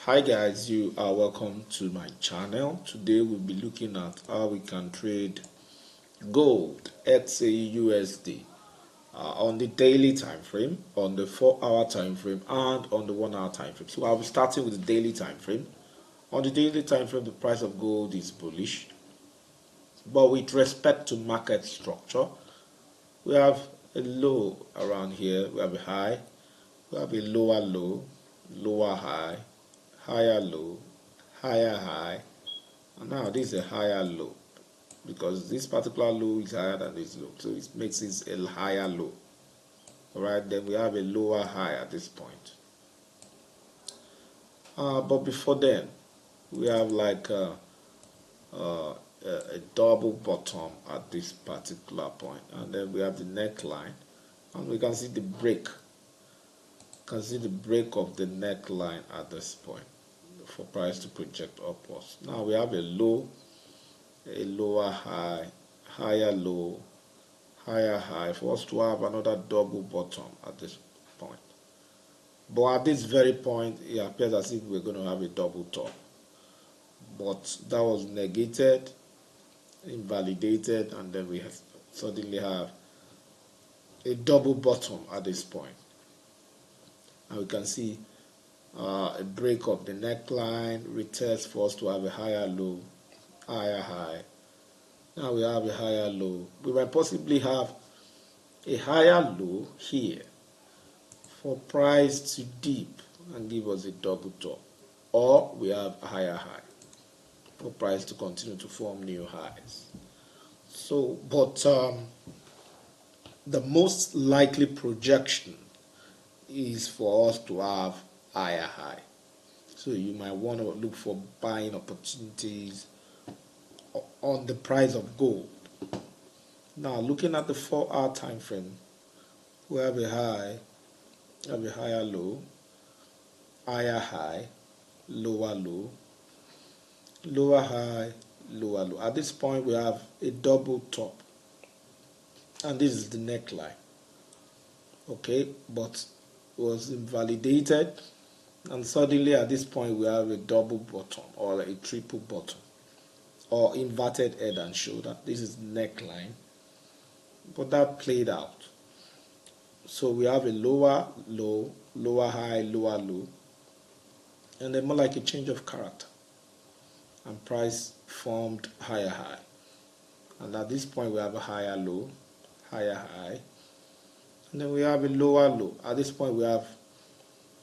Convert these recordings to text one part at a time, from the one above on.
Hi guys, you are welcome to my channel. Today we'll be looking at how we can trade gold XAUUSD on the daily time frame, on the 4-hour time frame, and on the 1-hour time frame. So I'll be starting with the daily time frame. On the daily time frame, the price of gold is bullish, but with respect to market structure, we have a low around here, we have a high, we have a lower low, lower high, higher low, higher high, and now this is a higher low because this particular low is higher than this low, so it makes it a higher low. Alright, then we have a lower high at this point. But before then, we have like a double bottom at this particular point, and then we have the neckline, and we can see the break. You can see the break of the neckline at this point for price to project upwards. Now we have a low, a lower high, higher low, higher high, for us to have another double bottom at this point. But at this very point, it appears as if we're going to have a double top. But that was negated, invalidated, and then we suddenly have a double bottom at this point. And we can see a break of the neckline, retest for us to have a higher low, higher high. Now we have a higher low. We might possibly have a higher low here for price to dip and give us a double top, or we have a higher high for price to continue to form new highs. So, but the most likely projection is for us to have higher high. So you might want to look for buying opportunities on the price of gold. Now looking at the 4-hour time frame, we have a high, have a higher low, higher high, lower low, lower high, lower low. At this point we have a double top, and this is the neckline. Okay, but was invalidated, and suddenly at this point we have a double bottom or a triple bottom or inverted head and shoulder. This is neckline, but that played out. So we have a lower low, lower high, lower low, and then more like a change of character, and price formed higher high. And at this point we have a higher low, higher high, and then we have a lower low. At this point we have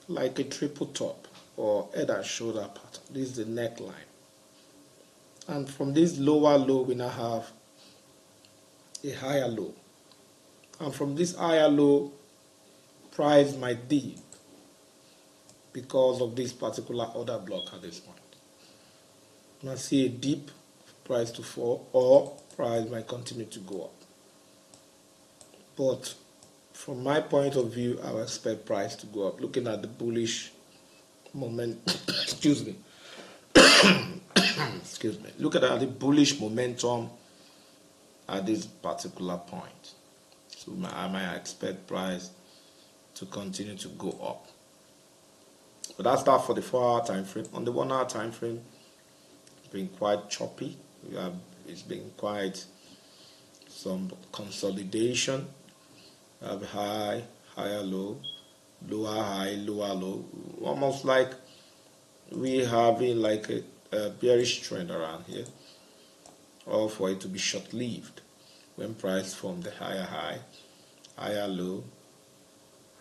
like a triple top or head and shoulder pattern. This is the neckline. And from this lower low we now have a higher low. And from this higher low, price might dip because of this particular order block at this point. You might see a dip, price to fall, or price might continue to go up. But from my point of view, I would expect price to go up. Looking at the bullish moment, excuse me, excuse me. Look at the bullish momentum at this particular point. So I might expect price to continue to go up. But that's that for the 4-hour time frame. On the 1-hour time frame, it's been quite choppy. It's been quite some consolidation. We have high, higher low, lower high, lower low. Almost like we having like a bearish trend around here, or for it to be short-lived when price formed the higher high, higher low,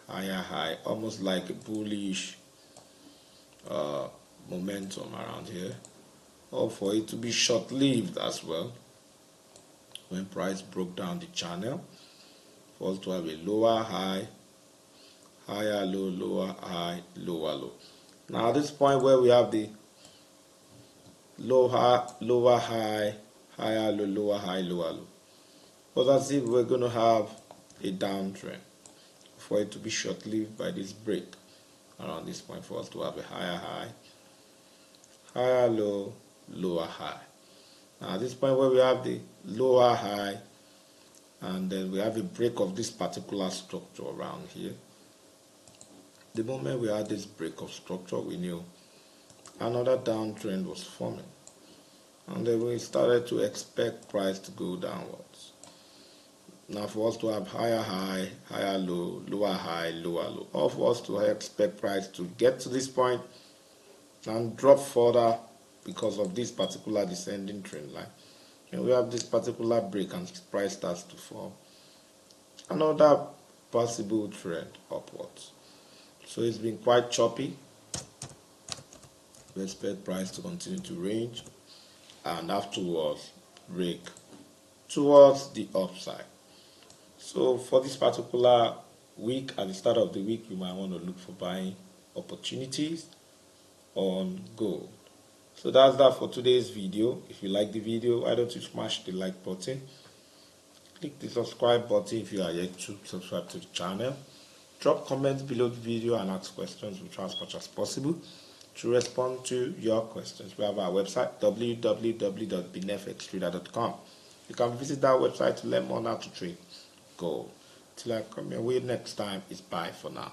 higher high, almost like a bullish momentum around here, or for it to be short-lived as well when price broke down the channel, for us to have a lower high, higher low, lower high, lower low. Now at this point where we have the lower high, higher low, lower high, lower low, but as if we're going to have a downtrend for it to be short-lived by this break around this point, for us to have a higher high, higher low, lower high. Now at this point where we have the lower high, and then we have a break of this particular structure around here. The moment we had this break of structure, we knew another downtrend was forming, and then we started to expect price to go downwards. Now for us to have higher high, higher low, lower high, lower low, or for us to expect price to get to this point and drop further because of this particular descending trend line, and we have this particular break and price starts to fall, another possible trend upwards. So it's been quite choppy. We expect price to continue to range and afterwards break towards the upside. So for this particular week, at the start of the week, you might want to look for buying opportunities on gold. So that's that for today's video. If you like the video, why don't you smash the like button, click the subscribe button if you are yet to subscribe to the channel, drop comments below the video and ask questions which as much as possible to respond to your questions. We have our website www.beanfxtrader.com. You can visit that website to learn more how to trade gold. Till I come your way next time, it's bye for now.